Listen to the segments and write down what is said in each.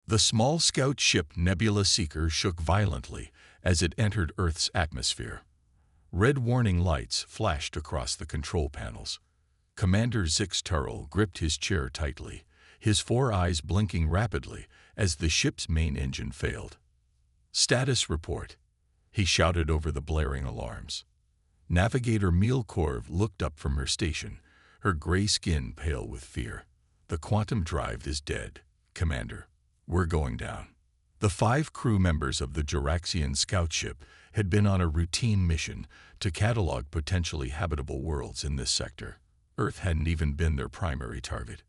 The small scout ship Nebula Seeker shook violently as it entered Earth's atmosphere. Red warning lights flashed across the control panels. Commander Zix Turrell gripped his chair tightly, his 4 eyes blinking rapidly as the ship's main engine failed. "Status report," he shouted over the blaring alarms. Navigator Mealcorv looked up from her station, her gray skin pale with fear. "The quantum drive is dead, Commander. We're going down." The 5 crew members of the Juraxian scout ship had been on a routine mission to catalog potentially habitable worlds in this sector. Earth hadn't even been their primary target.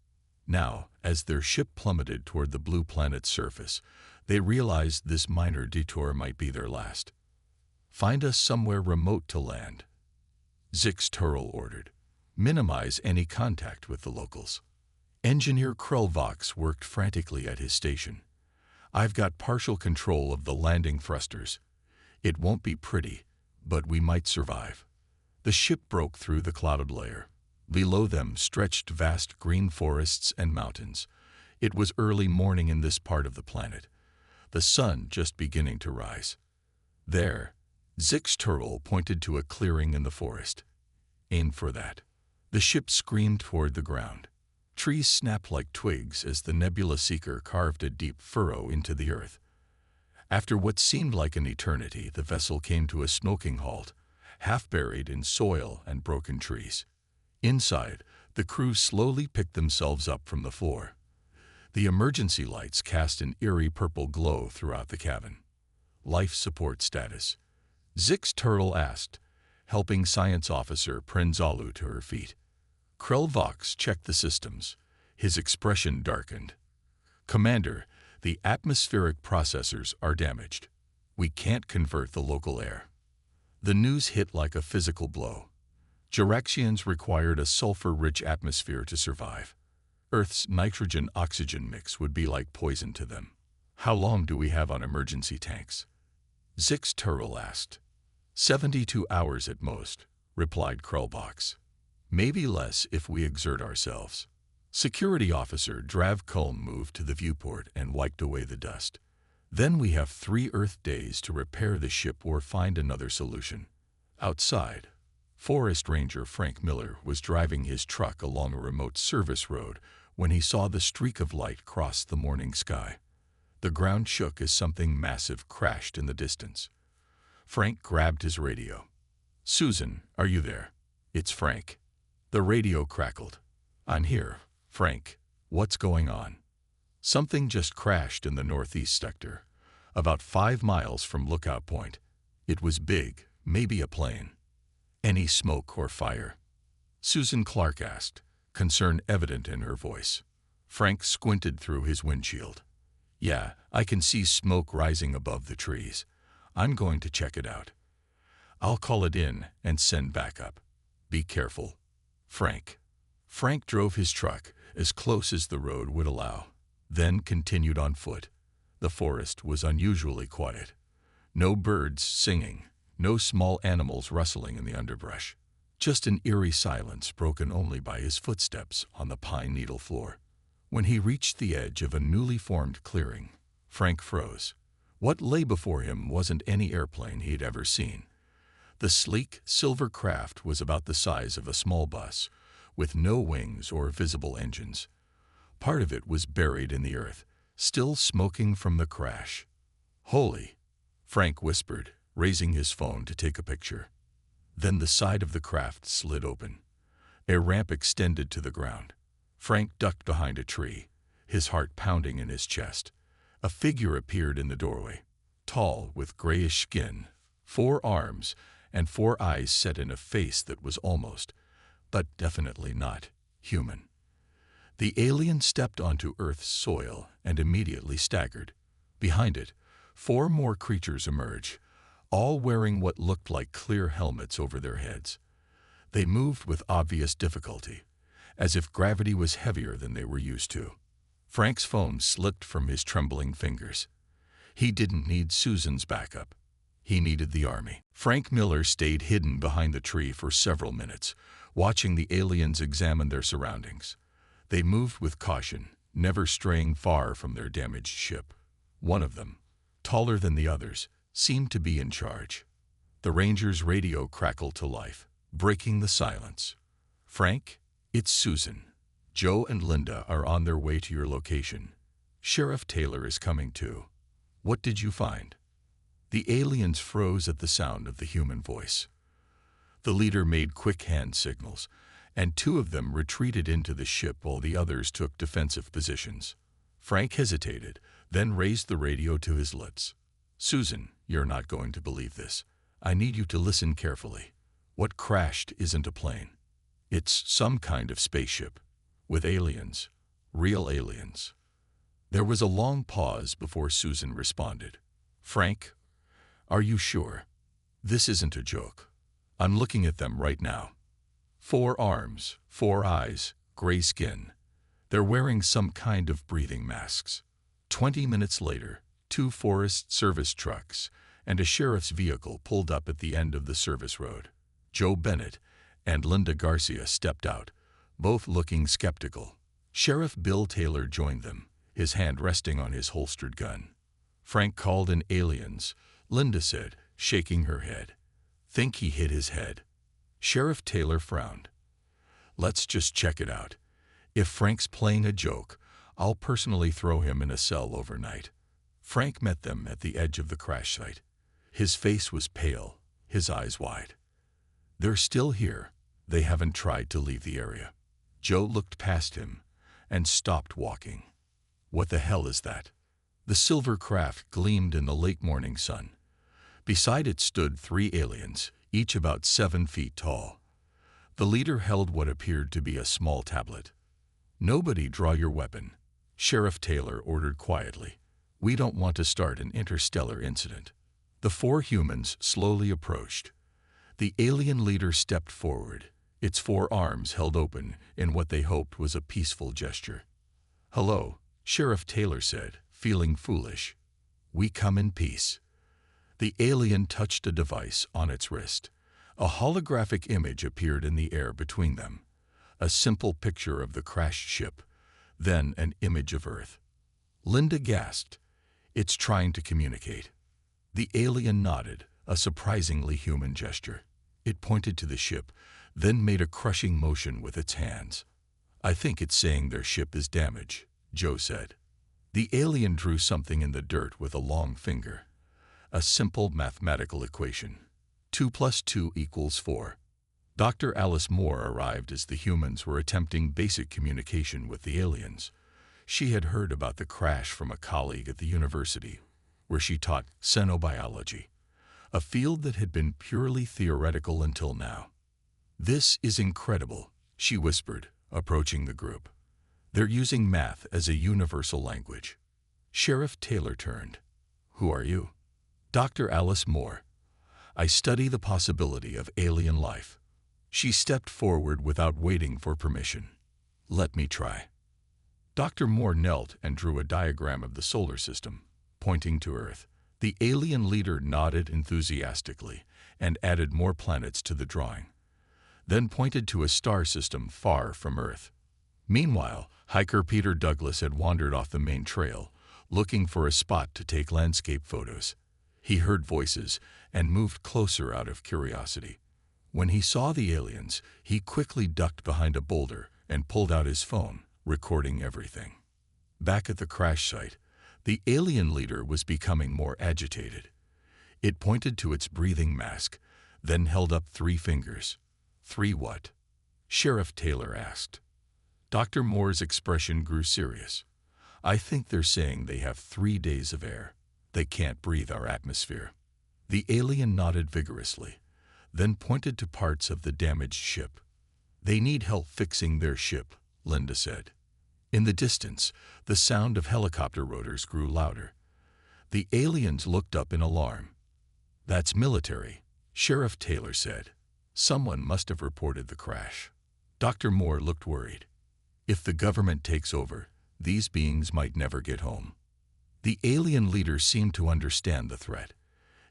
Now, as their ship plummeted toward the blue planet's surface, they realized this minor detour might be their last. "Find us somewhere remote to land," Zix Turrell ordered. "Minimize any contact with the locals." Engineer Krulvox worked frantically at his station. "I've got partial control of the landing thrusters. It won't be pretty, but we might survive." The ship broke through the clouded layer. Below them stretched vast green forests and mountains. It was early morning in this part of the planet, the sun just beginning to rise. "There," Zix Turrell pointed to a clearing in the forest. "Aim for that." The ship screamed toward the ground. Trees snapped like twigs as the Nebula Seeker carved a deep furrow into the earth. After what seemed like an eternity, the vessel came to a smoking halt, half buried in soil and broken trees. Inside, the crew slowly picked themselves up from the floor. The emergency lights cast an eerie purple glow throughout the cabin. "Life support status?" Zix Turrell asked, helping Science Officer Prenzalu to her feet. Krulvox checked the systems. His expression darkened. "Commander, the atmospheric processors are damaged. We can't convert the local air." The news hit like a physical blow. Juraxians required a sulfur-rich atmosphere to survive. Earth's nitrogen-oxygen mix would be like poison to them. "How long do we have on emergency tanks?" Zix Turrell asked. 72 hours at most," replied Krulvox. "Maybe less if we exert ourselves." Security Officer Drav Kulm moved to the viewport and wiped away the dust. "Then we have 3 Earth days to repair the ship or find another solution." Outside, Forest Ranger Frank Miller was driving his truck along a remote service road when he saw the streak of light cross the morning sky. The ground shook as something massive crashed in the distance. Frank grabbed his radio. "Susan, are you there? It's Frank." The radio crackled. "I'm here, Frank. What's going on?" "Something just crashed in the northeast sector, about 5 miles from Lookout Point. It was big, maybe a plane." "Any smoke or fire?" Susan Clark asked, concern evident in her voice. Frank squinted through his windshield. "Yeah, I can see smoke rising above the trees. I'm going to check it out. I'll call it in and send backup. Be careful, Frank." Frank drove his truck as close as the road would allow, then continued on foot. The forest was unusually quiet. No birds singing, no small animals rustling in the underbrush. Just an eerie silence broken only by his footsteps on the pine needle floor. When he reached the edge of a newly formed clearing, Frank froze. What lay before him wasn't any airplane he'd ever seen. The sleek, silver craft was about the size of a small bus, with no wings or visible engines. Part of it was buried in the earth, still smoking from the crash. "Holy," Frank whispered, raising his phone to take a picture. Then the side of the craft slid open. A ramp extended to the ground. Frank ducked behind a tree, his heart pounding in his chest. A figure appeared in the doorway, tall, with grayish skin, 4 arms, and 4 eyes set in a face that was almost, but definitely not, human. The alien stepped onto Earth's soil and immediately staggered. Behind it, 4 more creatures emerged, all wearing what looked like clear helmets over their heads. They moved with obvious difficulty, as if gravity was heavier than they were used to. Frank's phone slipped from his trembling fingers. He didn't need Susan's backup. He needed the army. Frank Miller stayed hidden behind the tree for several minutes, watching the aliens examine their surroundings. They moved with caution, never straying far from their damaged ship. One of them, taller than the others, seemed to be in charge. The Ranger's radio crackled to life, breaking the silence. "Frank, it's Susan. Joe and Linda are on their way to your location. Sheriff Taylor is coming too. What did you find?" The aliens froze at the sound of the human voice. The leader made quick hand signals, and two of them retreated into the ship while the others took defensive positions. Frank hesitated, then raised the radio to his lips. "Susan, you're not going to believe this. I need you to listen carefully. What crashed isn't a plane. It's some kind of spaceship. With aliens. Real aliens." There was a long pause before Susan responded. "Frank, are you sure? This isn't a joke. I'm looking at them right now. 4 arms, 4 eyes, gray skin. They're wearing some kind of breathing masks." 20 minutes later, 2 Forest Service trucks and a sheriff's vehicle pulled up at the end of the service road. Joe Bennett and Linda Garcia stepped out, both looking skeptical. Sheriff Bill Taylor joined them, his hand resting on his holstered gun. "Frank called in aliens," Linda said, shaking her head. "Think he hit his head." Sheriff Taylor frowned. "Let's just check it out. If Frank's playing a joke, I'll personally throw him in a cell overnight." Frank met them at the edge of the crash site. His face was pale, his eyes wide. "They're still here. They haven't tried to leave the area." Joe looked past him and stopped walking. "What the hell is that?" The silver craft gleamed in the late morning sun. Beside it stood 3 aliens, each about 7 feet tall. The leader held what appeared to be a small tablet. "Nobody draw your weapon," Sheriff Taylor ordered quietly. "We don't want to start an interstellar incident." The 4 humans slowly approached. The alien leader stepped forward, its 4 arms held open in what they hoped was a peaceful gesture. "Hello," Sheriff Taylor said, feeling foolish. "We come in peace." The alien touched a device on its wrist. A holographic image appeared in the air between them. A simple picture of the crashed ship, then an image of Earth. Linda gasped. "It's trying to communicate." The alien nodded, a surprisingly human gesture. It pointed to the ship, then made a crushing motion with its hands. "I think it's saying their ship is damaged," Joe said. The alien drew something in the dirt with a long finger. A simple mathematical equation. 2 + 2 = 4. Dr. Alice Moore arrived as the humans were attempting basic communication with the aliens. She had heard about the crash from a colleague at the university, where she taught xenobiology, a field that had been purely theoretical until now. "This is incredible," she whispered, approaching the group. "They're using math as a universal language." Sheriff Taylor turned. "Who are you?" "Dr. Alice Moore. I study the possibility of alien life." She stepped forward without waiting for permission. "Let me try." Dr. Moore knelt and drew a diagram of the solar system, pointing to Earth. The alien leader nodded enthusiastically and added more planets to the drawing, then pointed to a star system far from Earth. Meanwhile, hiker Peter Douglas had wandered off the main trail, looking for a spot to take landscape photos. He heard voices and moved closer out of curiosity. When he saw the aliens, he quickly ducked behind a boulder and pulled out his phone, recording everything. Back at the crash site, the alien leader was becoming more agitated. It pointed to its breathing mask, then held up 3 fingers. "3 what?" Sheriff Taylor asked. Dr. Moore's expression grew serious. "I think they're saying they have 3 days of air. They can't breathe our atmosphere." The alien nodded vigorously, then pointed to parts of the damaged ship. "They need help fixing their ship," Linda said. In the distance, the sound of helicopter rotors grew louder. The aliens looked up in alarm. "That's military," Sheriff Taylor said. "Someone must have reported the crash." Dr. Moore looked worried. "If the government takes over, these beings might never get home." The alien leader seemed to understand the threat.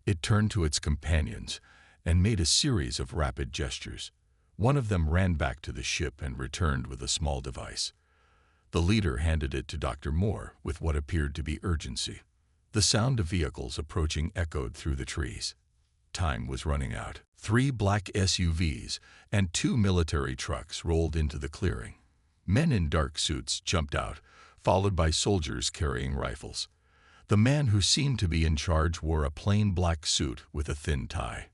It turned to its companions and made a series of rapid gestures. One of them ran back to the ship and returned with a small device. The leader handed it to Dr. Moore with what appeared to be urgency. The sound of vehicles approaching echoed through the trees. Time was running out. 3 black SUVs and 2 military trucks rolled into the clearing. Men in dark suits jumped out, followed by soldiers carrying rifles. The man who seemed to be in charge wore a plain black suit with a thin tie.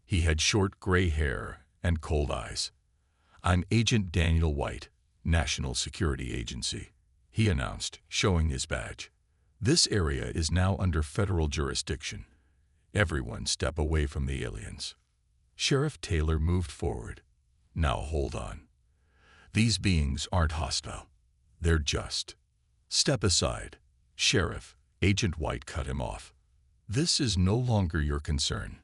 He had short gray hair and cold eyes. "I'm Agent Daniel White, National Security Agency," he announced, showing his badge. "This area is now under federal jurisdiction. Everyone step away from the aliens." Sheriff Taylor moved forward. "Now hold on. These beings aren't hostile. They're just. Step aside." "Sheriff," Agent White cut him off. "This is no longer your concern."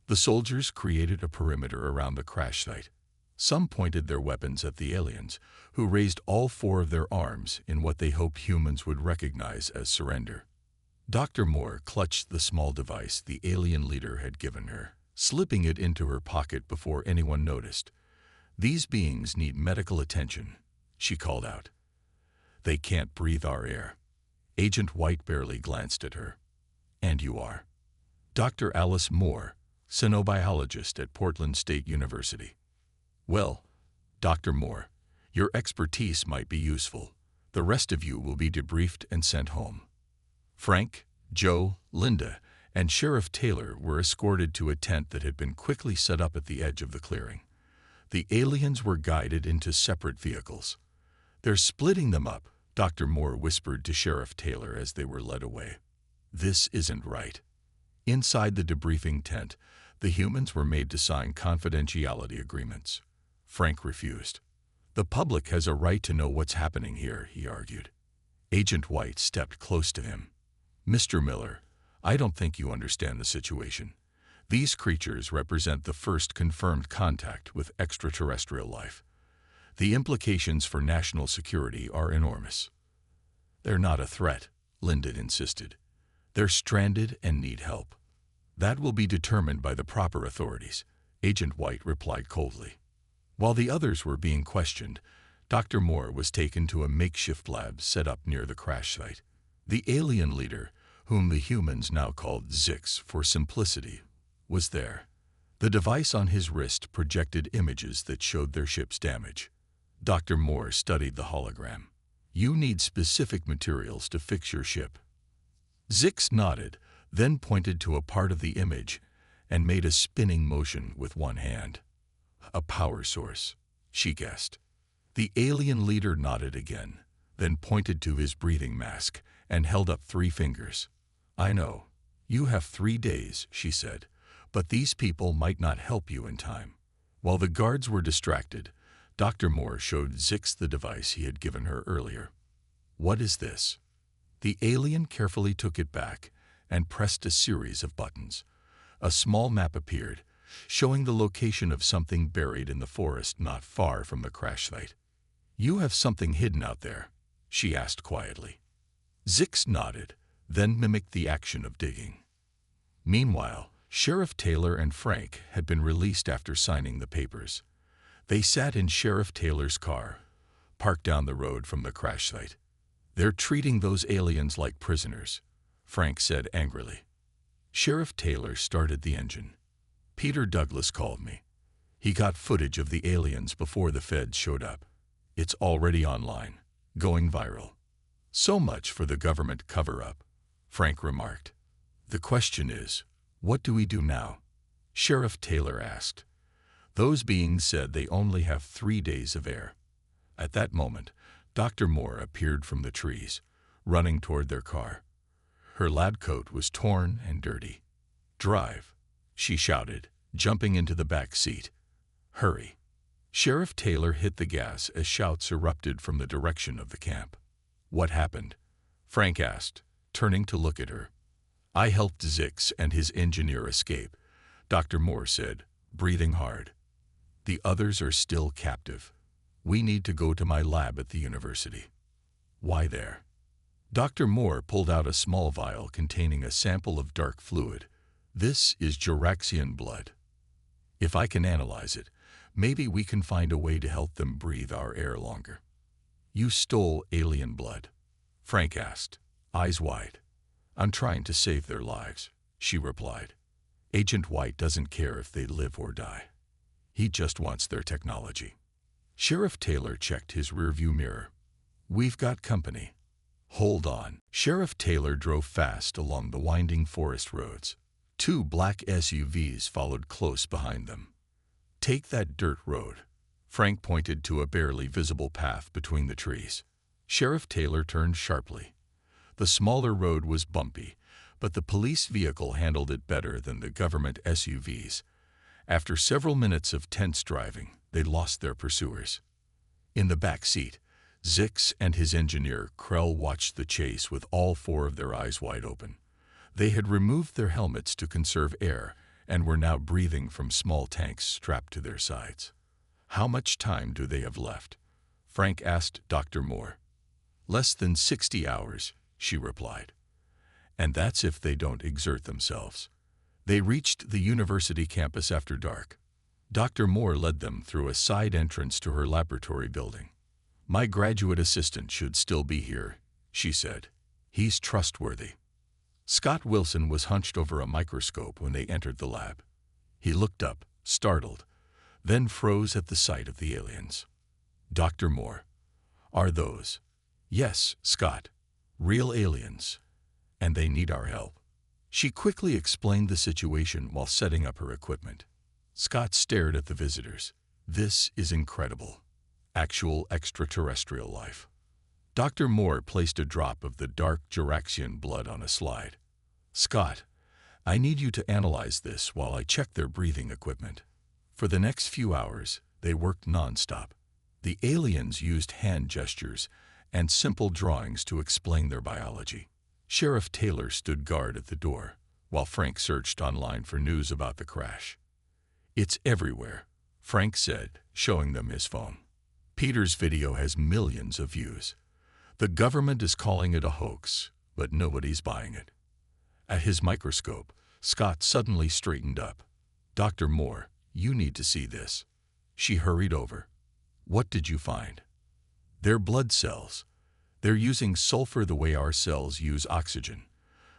The soldiers created a perimeter around the crash site. Some pointed their weapons at the aliens, who raised all 4 of their arms in what they hoped humans would recognize as surrender. Dr. Moore clutched the small device the alien leader had given her, slipping it into her pocket before anyone noticed. "These beings need medical attention," she called out. "They can't breathe our air." Agent White barely glanced at her. "And you are?" "Dr. Alice Moore, xenobiologist at Portland State University." "Well, Dr. Moore, your expertise might be useful. The rest of you will be debriefed and sent home." Frank, Joe, Linda, and Sheriff Taylor were escorted to a tent that had been quickly set up at the edge of the clearing. The aliens were guided into separate vehicles. "They're splitting them up," Dr. Moore whispered to Sheriff Taylor as they were led away. "This isn't right." Inside the debriefing tent, the humans were made to sign confidentiality agreements. Frank refused. "The public has a right to know what's happening here," he argued. Agent White stepped close to him. "Mr. Miller, I don't think you understand the situation. These creatures represent the first confirmed contact with extraterrestrial life. The implications for national security are enormous." "They're not a threat," Linda insisted. "They're stranded and need help." "That will be determined by the proper authorities," Agent White replied coldly. While the others were being questioned, Dr. Moore was taken to a makeshift lab set up near the crash site. The alien leader, whom the humans now called Zix for simplicity, was there. The device on his wrist projected images that showed their ship's damage. Dr. Moore studied the hologram. "You need specific materials to fix your ship." Zix nodded, then pointed to a part of the image and made a spinning motion with one hand. "A power source," she guessed. The alien leader nodded again, then pointed to his breathing mask and held up 3 fingers. "I know. You have 3 days," she said, "but these people might not help you in time." While the guards were distracted, Dr. Moore showed Zix the device he had given her earlier. "What is this?" The alien carefully took it back and pressed a series of buttons. A small map appeared, showing the location of something buried in the forest not far from the crash site. "You have something hidden out there?" she asked quietly. Zix nodded, then mimicked the action of digging. Meanwhile, Sheriff Taylor and Frank had been released after signing the papers. They sat in Sheriff Taylor's car, parked down the road from the crash site. "They're treating those aliens like prisoners," Frank said angrily. Sheriff Taylor started the engine. "Peter Douglas called me. He got footage of the aliens before the feds showed up. It's already online, going viral." "So much for the government cover-up," Frank remarked. "The question is, what do we do now?" Sheriff Taylor asked. "Those beings said they only have 3 days of air." At that moment, Dr. Moore appeared from the trees, running toward their car. Her lab coat was torn and dirty. "Drive," she shouted, jumping into the back seat. "Hurry." Sheriff Taylor hit the gas as shouts erupted from the direction of the camp. "What happened?" Frank asked, turning to look at her. "I helped Zix and his engineer escape," Dr. Moore said, breathing hard. "The others are still captive. We need to go to my lab at the university." "Why there?" Dr. Moore pulled out a small vial containing a sample of dark fluid. "This is Juraxian blood. If I can analyze it, maybe we can find a way to help them breathe our air longer." You stole alien blood, Frank asked, eyes wide. I'm trying to save their lives, she replied. Agent White doesn't care if they live or die. He just wants their technology. Sheriff Taylor checked his rearview mirror. We've got company. Hold on. Sheriff Taylor drove fast along the winding forest roads. 2 black SUVs followed close behind them. Take that dirt road. Frank pointed to a barely visible path between the trees. Sheriff Taylor turned sharply. The smaller road was bumpy, but the police vehicle handled it better than the government SUVs. After several minutes of tense driving, they lost their pursuers. In the back seat, Zix and his engineer, Krell, watched the chase with all 4 of their eyes wide open. They had removed their helmets to conserve air and were now breathing from small tanks strapped to their sides. How much time do they have left? Frank asked Dr. Moore. Less than 60 hours, she replied. And that's if they don't exert themselves. They reached the university campus after dark. Dr. Moore led them through a side entrance to her laboratory building. My graduate assistant should still be here, she said. He's trustworthy. Scott Wilson was hunched over a microscope when they entered the lab. He looked up, startled, then froze at the sight of the aliens. Dr. Moore. Are those? Yes, Scott. Real aliens. And they need our help. She quickly explained the situation while setting up her equipment. Scott stared at the visitors. This is incredible. Actual extraterrestrial life. Dr. Moore placed a drop of the dark Juraxian blood on a slide. Scott, I need you to analyze this while I check their breathing equipment. For the next few hours, they worked nonstop. The aliens used hand gestures and simple drawings to explain their biology. Sheriff Taylor stood guard at the door, while Frank searched online for news about the crash. It's everywhere, Frank said, showing them his phone. Peter's video has millions of views. The government is calling it a hoax, but nobody's buying it. At his microscope, Scott suddenly straightened up. Dr. Moore, you need to see this. She hurried over. What did you find? They're blood cells. They're using sulfur the way our cells use oxygen.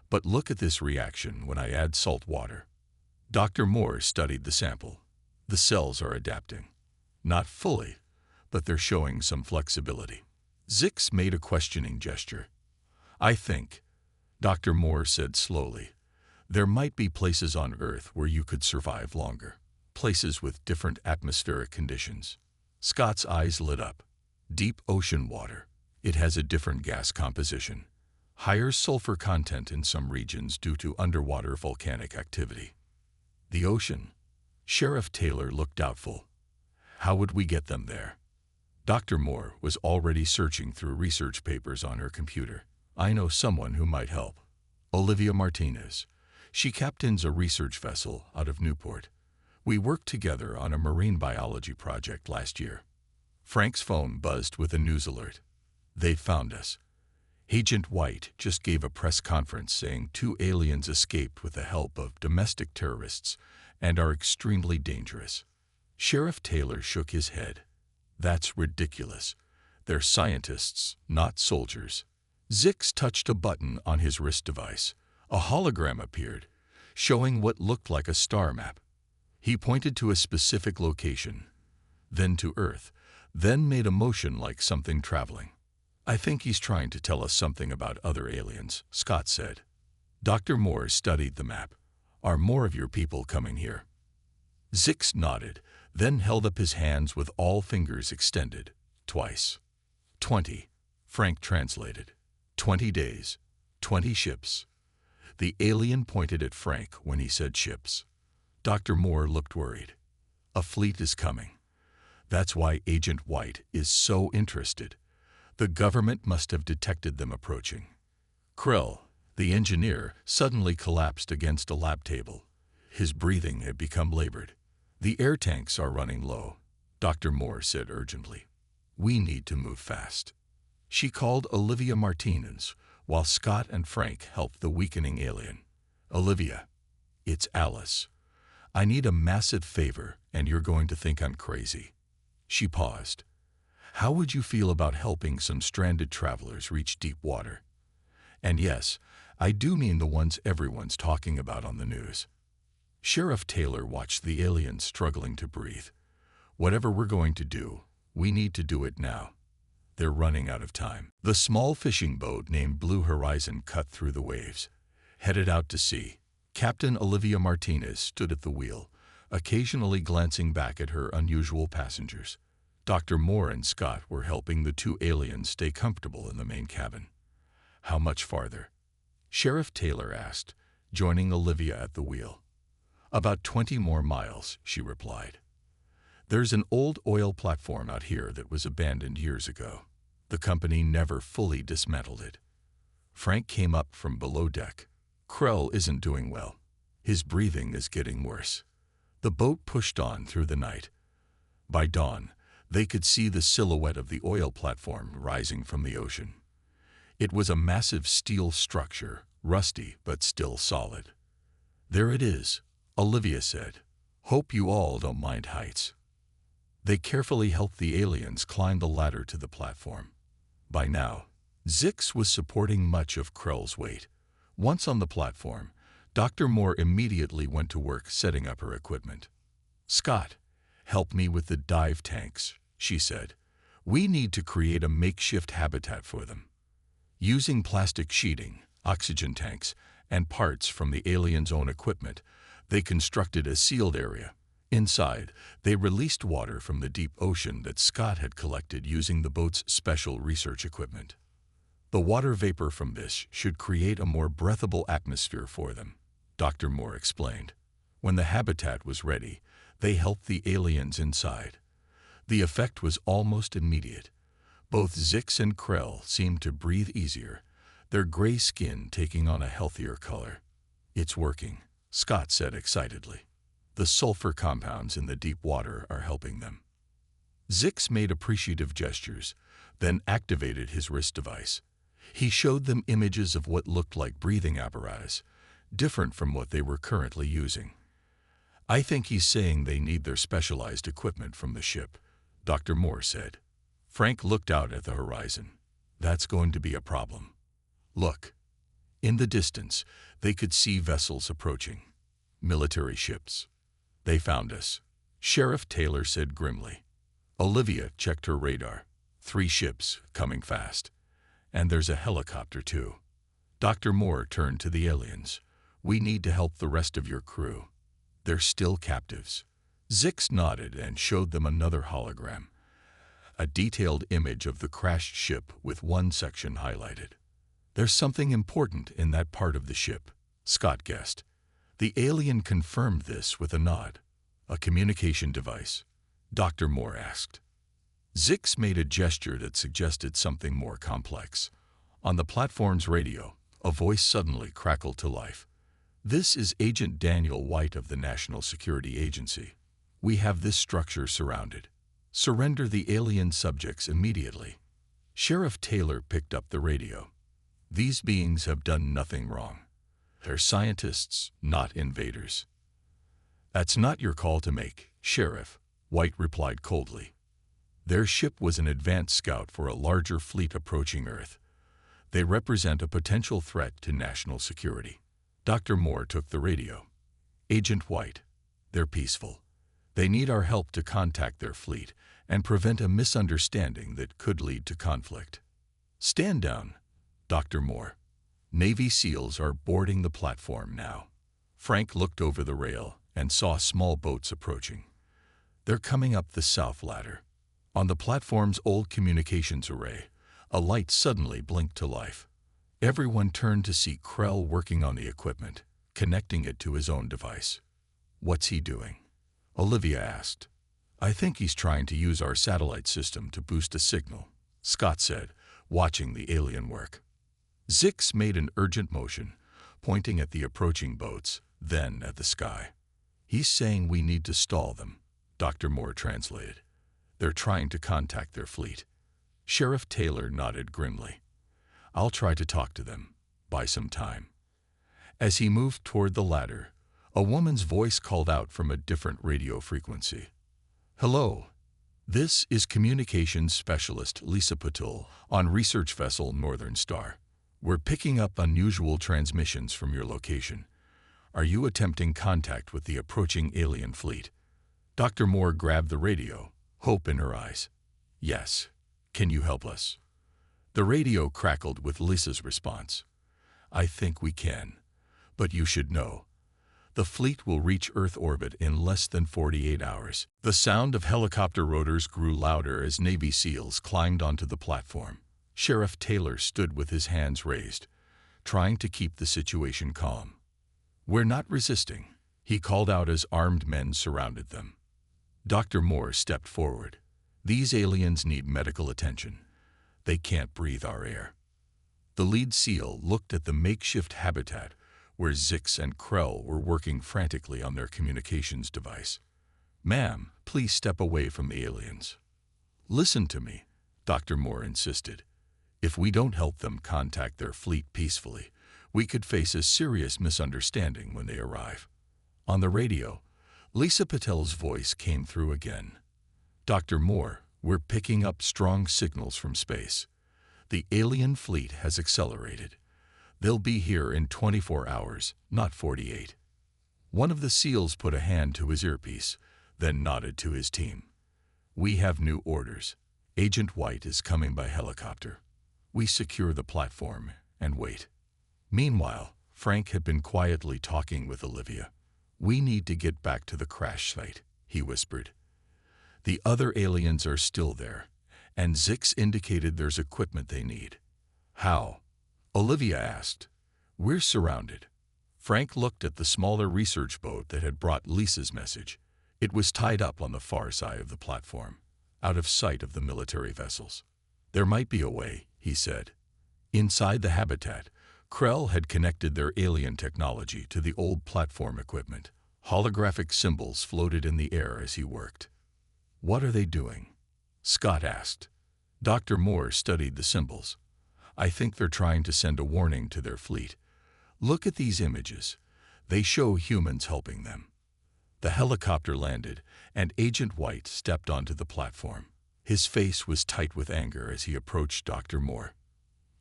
But look at this reaction when I add salt water. Dr. Moore studied the sample. The cells are adapting. Not fully, but they're showing some flexibility. Zix made a questioning gesture. I think, Dr. Moore said slowly, there might be places on Earth where you could survive longer. Places with different atmospheric conditions. Scott's eyes lit up. Deep ocean water. It has a different gas composition. Higher sulfur content in some regions due to underwater volcanic activity. The ocean. Sheriff Taylor looked doubtful. How would we get them there? Dr. Moore was already searching through research papers on her computer. I know someone who might help. Olivia Martinez. She captains a research vessel out of Newport. We worked together on a marine biology project last year. Frank's phone buzzed with a news alert. They found us. Agent White just gave a press conference saying 2 aliens escaped with the help of domestic terrorists and are extremely dangerous. Sheriff Taylor shook his head. That's ridiculous. They're scientists, not soldiers. Zix touched a button on his wrist device. A hologram appeared, showing what looked like a star map. He pointed to a specific location, then to Earth, then made a motion like something traveling. I think he's trying to tell us something about other aliens, Scott said. Dr. Moore studied the map. Are more of your people coming here? Zix nodded, then held up his hands with all fingers extended, twice. 20, Frank translated. 20 days, 20 ships. The alien pointed at Frank when he said ships. Dr. Moore looked worried. A fleet is coming. That's why Agent White is so interested. The government must have detected them approaching. Krell, the engineer, suddenly collapsed against a lab table. His breathing had become labored. The air tanks are running low, Dr. Moore said urgently. We need to move fast. She called Olivia Martinez, while Scott and Frank helped the weakening alien. Olivia, it's Alice. I need a massive favor, and you're going to think I'm crazy. She paused. How would you feel about helping some stranded travelers reach deep water? And yes, I do mean the ones everyone's talking about on the news. Sheriff Taylor watched the aliens struggling to breathe. Whatever we're going to do, we need to do it now. They're running out of time. The small fishing boat named Blue Horizon cut through the waves, headed out to sea. Captain Olivia Martinez stood at the wheel, occasionally glancing back at her unusual passengers. Dr. Moore and Scott were helping the two aliens stay comfortable in the main cabin. How much farther? Sheriff Taylor asked, joining Olivia at the wheel. About 20 more miles, she replied. There's an old oil platform out here that was abandoned years ago. The company never fully dismantled it. Frank came up from below deck. Krell isn't doing well. His breathing is getting worse. The boat pushed on through the night. By dawn, they could see the silhouette of the oil platform rising from the ocean. It was a massive steel structure, rusty but still solid. There it is, Olivia said. Hope you all don't mind heights. They carefully helped the aliens climb the ladder to the platform. By now, Zix was supporting much of Krell's weight. Once on the platform, Dr. Moore immediately went to work setting up her equipment. Scott, help me with the dive tanks, she said. We need to create a makeshift habitat for them. Using plastic sheeting, oxygen tanks, and parts from the aliens' own equipment, they constructed a sealed area. Inside, they released water from the deep ocean that Scott had collected using the boat's special research equipment. The water vapor from this should create a more breathable atmosphere for them, Dr. Moore explained. When the habitat was ready, they helped the aliens inside. The effect was almost immediate. Both Zix and Krell seemed to breathe easier, their gray skin taking on a healthier color. It's working, Scott said excitedly. The sulfur compounds in the deep water are helping them. Zix made appreciative gestures, then activated his wrist device. He showed them images of what looked like breathing apparatus, different from what they were currently using. I think he's saying they need their specialized equipment from the ship, Dr. Moore said. Frank looked out at the horizon. That's going to be a problem. Look. In the distance, they could see vessels approaching. Military ships. They found us, Sheriff Taylor said grimly. Olivia checked her radar. 3 ships, coming fast. And there's a helicopter too. Dr. Moore turned to the aliens. We need to help the rest of your crew. They're still captives. Zix nodded and showed them another hologram. A detailed image of the crashed ship with one section highlighted. There's something important in that part of the ship, Scott guessed. The alien confirmed this with a nod. A communication device, Dr. Moore asked. Zix made a gesture that suggested something more complex. On the platform's radio, a voice suddenly crackled to life. This is Agent Daniel White of the National Security Agency. We have this structure surrounded. Surrender the alien subjects immediately. Sheriff Taylor picked up the radio. These beings have done nothing wrong. They're scientists, not invaders. That's not your call to make, Sheriff, White replied coldly. Their ship was an advance scout for a larger fleet approaching Earth. They represent a potential threat to national security. Dr. Moore took the radio. Agent White, they're peaceful. They need our help to contact their fleet and prevent a misunderstanding that could lead to conflict. Stand down, Dr. Moore. Navy SEALs are boarding the platform now. Frank looked over the rail and saw small boats approaching. They're coming up the south ladder. On the platform's old communications array, a light suddenly blinked to life. Everyone turned to see Krell working on the equipment, connecting it to his own device. What's he doing? Olivia asked. I think he's trying to use our satellite system to boost a signal, Scott said, watching the alien work. Zix made an urgent motion, pointing at the approaching boats, then at the sky. He's saying we need to stall them, Dr. Moore translated. They're trying to contact their fleet. Sheriff Taylor nodded grimly. I'll try to talk to them. Buy some time. As he moved toward the ladder, a woman's voice called out from a different radio frequency. Hello. This is Communications Specialist Lisa Patul on Research Vessel Northern Star. We're picking up unusual transmissions from your location. Are you attempting contact with the approaching alien fleet? Dr. Moore grabbed the radio, hope in her eyes. Yes. Can you help us? The radio crackled with Lisa's response. I think we can. But you should know. The fleet will reach Earth orbit in less than 48 hours. The sound of helicopter rotors grew louder as Navy SEALs climbed onto the platform. Sheriff Taylor stood with his hands raised, trying to keep the situation calm. We're not resisting, he called out as armed men surrounded them. Dr. Moore stepped forward. These aliens need medical attention. They can't breathe our air. The lead SEAL looked at the makeshift habitat where Zix and Krell were working frantically on their communications device. Ma'am, please step away from the aliens. Listen to me, Dr. Moore insisted. If we don't help them contact their fleet peacefully, we could face a serious misunderstanding when they arrive. On the radio, Lisa Patel's voice came through again. Dr. Moore, we're picking up strong signals from space. The alien fleet has accelerated. They'll be here in 24 hours, not 48. One of the SEALs put a hand to his earpiece, then nodded to his team. We have new orders. Agent White is coming by helicopter. We secure the platform and wait. Meanwhile, Frank had been quietly talking with Olivia. We need to get back to the crash site, he whispered. The other aliens are still there, and Zix indicated there's equipment they need. How? Olivia asked. We're surrounded. Frank looked at the smaller research boat that had brought Lisa's message. It was tied up on the far side of the platform, out of sight of the military vessels. There might be a way, he said. Inside the habitat, Krell had connected their alien technology to the old platform equipment. Holographic symbols floated in the air as he worked. What are they doing? Scott asked. Dr. Moore studied the symbols. I think they're trying to send a warning to their fleet. Look at these images. They show humans helping them. The helicopter landed, and Agent White stepped onto the platform. His face was tight with anger as he approached Dr. Moore.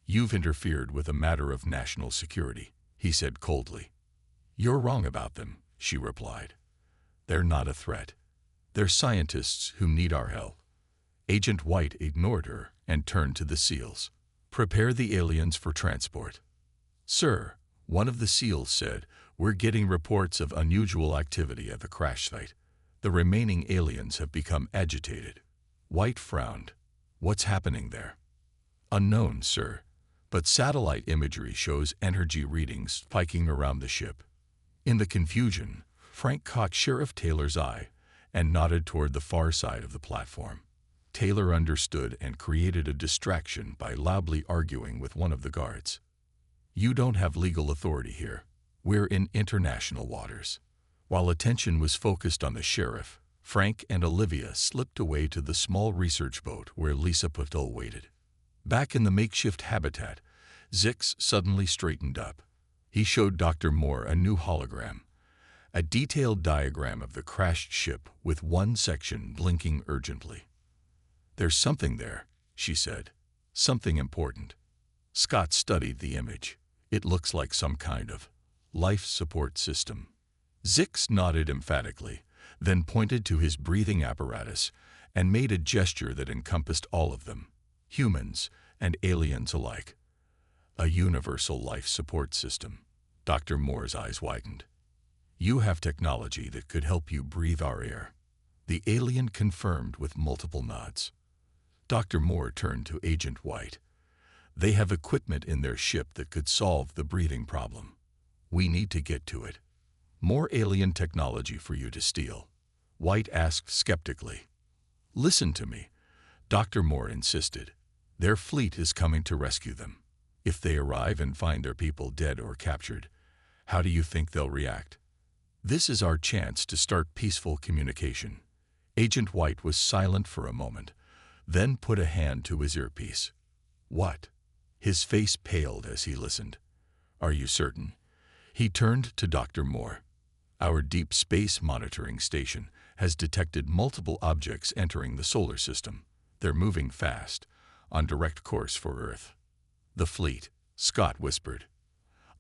You've interfered with a matter of national security, he said coldly. You're wrong about them, she replied. They're not a threat. They're scientists who need our help. Agent White ignored her and turned to the SEALs. Prepare the aliens for transport. Sir, one of the SEALs said, we're getting reports of unusual activity at the crash site. The remaining aliens have become agitated. White frowned. What's happening there? Unknown, sir, but satellite imagery shows energy readings spiking around the ship. In the confusion, Frank caught Sheriff Taylor's eye and nodded toward the far side of the platform. Taylor understood and created a distraction by loudly arguing with one of the guards. You don't have legal authority here. We're in international waters. While attention was focused on the sheriff, Frank and Olivia slipped away to the small research boat where Lisa Patel waited. Back in the makeshift habitat, Zix suddenly straightened up. He showed Dr. Moore a new hologram, a detailed diagram of the crashed ship with one section blinking urgently. There's something there, she said. Something important. Scott studied the image. It looks like some kind of life support system. Zix nodded emphatically, then pointed to his breathing apparatus and made a gesture that encompassed all of them, humans and aliens alike. A universal life support system. Dr. Moore's eyes widened. You have technology that could help you breathe our air. The alien confirmed with multiple nods. Dr. Moore turned to Agent White. They have equipment in their ship that could solve the breathing problem. We need to get to it. More alien technology for you to steal. White asked skeptically. Listen to me, Dr. Moore insisted. Their fleet is coming to rescue them. If they arrive and find their people dead or captured, how do you think they'll react? This is our chance to start peaceful communication. Agent White was silent for a moment, then put a hand to his earpiece. What? His face paled as he listened. Are you certain? He turned to Dr. Moore. Our deep space monitoring station has detected multiple objects entering the solar system. They're moving fast, on direct course for Earth. The fleet, Scott whispered.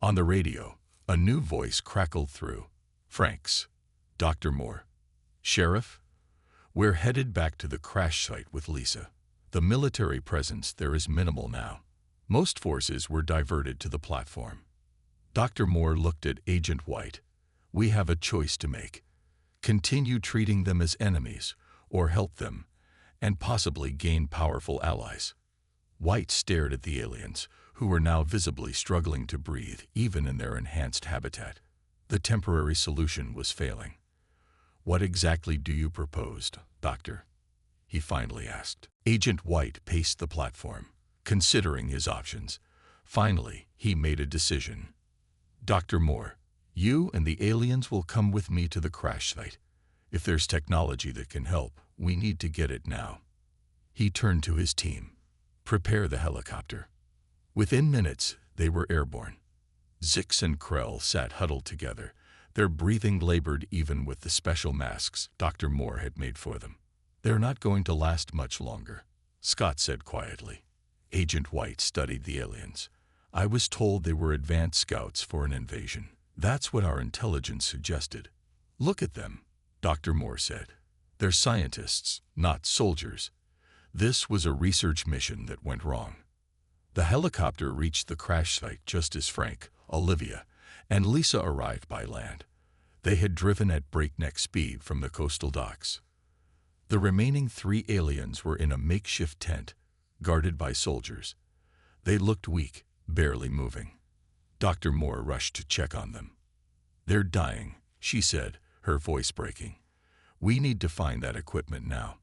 On the radio, a new voice crackled through. Franks. Dr. Moore. Sheriff? We're headed back to the crash site with Lisa. The military presence there is minimal now. Most forces were diverted to the platform. Dr. Moore looked at Agent White. We have a choice to make. Continue treating them as enemies, or help them, and possibly gain powerful allies. White stared at the aliens, who were now visibly struggling to breathe even in their enhanced habitat. The temporary solution was failing. What exactly do you propose, Doctor? He finally asked. Agent White paced the platform, considering his options. Finally, he made a decision. Dr. Moore, you and the aliens will come with me to the crash site. If there's technology that can help, we need to get it now. He turned to his team. Prepare the helicopter. Within minutes, they were airborne. Zix and Krell sat huddled together, their breathing labored even with the special masks Dr. Moore had made for them. They're not going to last much longer, Scott said quietly. Agent White studied the aliens. I was told they were advanced scouts for an invasion. That's what our intelligence suggested. Look at them, Dr. Moore said. They're scientists, not soldiers. This was a research mission that went wrong. The helicopter reached the crash site just as Frank, Olivia, and Lisa arrived by land. They had driven at breakneck speed from the coastal docks. The remaining 3 aliens were in a makeshift tent, guarded by soldiers. They looked weak, barely moving. Dr. Moore rushed to check on them. They're dying, she said, her voice breaking. We need to find that equipment now.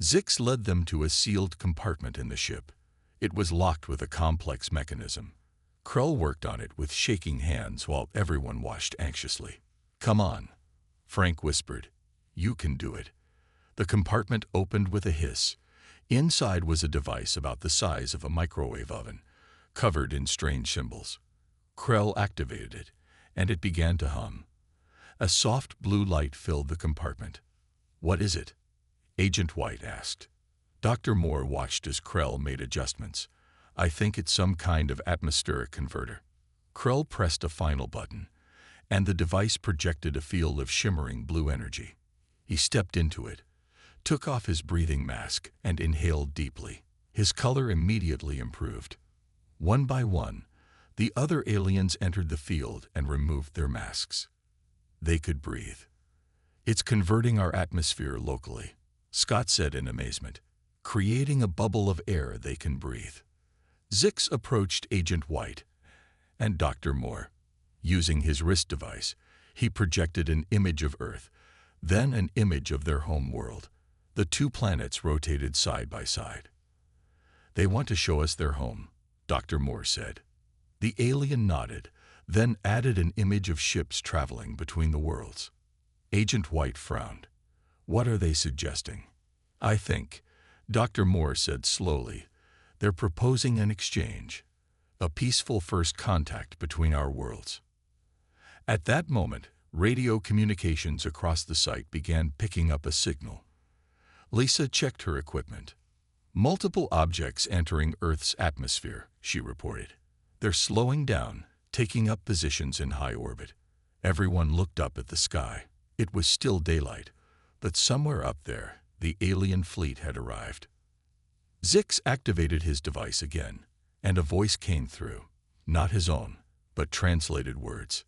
Zix led them to a sealed compartment in the ship. It was locked with a complex mechanism. Krell worked on it with shaking hands while everyone watched anxiously. Come on, Frank whispered. You can do it. The compartment opened with a hiss. Inside was a device about the size of a microwave oven, covered in strange symbols. Krell activated it, and it began to hum. A soft blue light filled the compartment. What is it? Agent White asked. Dr. Moore watched as Krell made adjustments. I think it's some kind of atmospheric converter. Krell pressed a final button, and the device projected a field of shimmering blue energy. He stepped into it, took off his breathing mask, and inhaled deeply. His color immediately improved. One by one, the other aliens entered the field and removed their masks. They could breathe. It's converting our atmosphere locally, Scott said in amazement, creating a bubble of air they can breathe. Zix approached Agent White and Dr. Moore. Using his wrist device, he projected an image of Earth, then an image of their home world. The 2 planets rotated side by side. They want to show us their home, Dr. Moore said. The alien nodded, then added an image of ships traveling between the worlds. Agent White frowned. What are they suggesting? I think, Dr. Moore said slowly, they're proposing an exchange, a peaceful first contact between our worlds. At that moment, radio communications across the site began picking up a signal. Lisa checked her equipment. Multiple objects entering Earth's atmosphere, she reported. They're slowing down, taking up positions in high orbit. Everyone looked up at the sky. It was still daylight, but somewhere up there, the alien fleet had arrived. Zix activated his device again, and a voice came through, not his own, but translated words.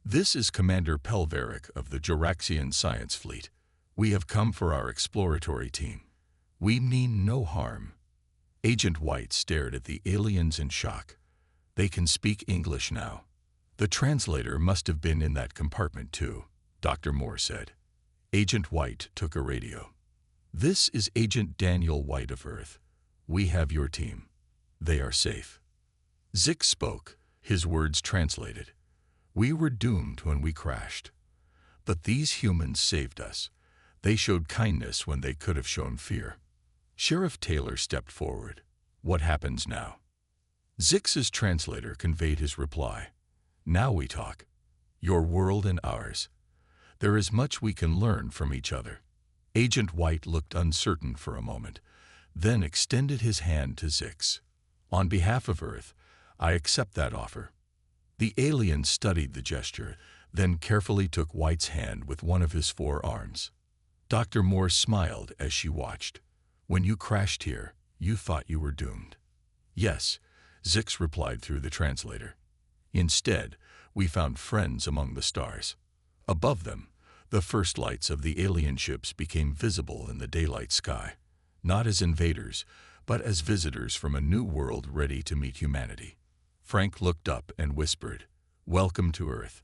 This is Commander Pelveric of the Juraxian Science Fleet. We have come for our exploratory team. We mean no harm. Agent White stared at the aliens in shock. They can speak English now. The translator must have been in that compartment too, Dr. Moore said. Agent White took a radio. This is Agent Daniel White of Earth. We have your team. They are safe. Zix spoke, his words translated. We were doomed when we crashed. But these humans saved us. They showed kindness when they could have shown fear. Sheriff Taylor stepped forward. What happens now? Zix's translator conveyed his reply. Now we talk. Your world and ours. There is much we can learn from each other." Agent White looked uncertain for a moment, then extended his hand to Zix. "On behalf of Earth, I accept that offer." The alien studied the gesture, then carefully took White's hand with one of his 4 arms. Dr. Moore smiled as she watched. "When you crashed here, you thought you were doomed." "Yes," Zix replied through the translator. "Instead, we found friends among the stars." Above them, the first lights of the alien ships became visible in the daylight sky, not as invaders, but as visitors from a new world ready to meet humanity. Frank looked up and whispered, "Welcome to Earth."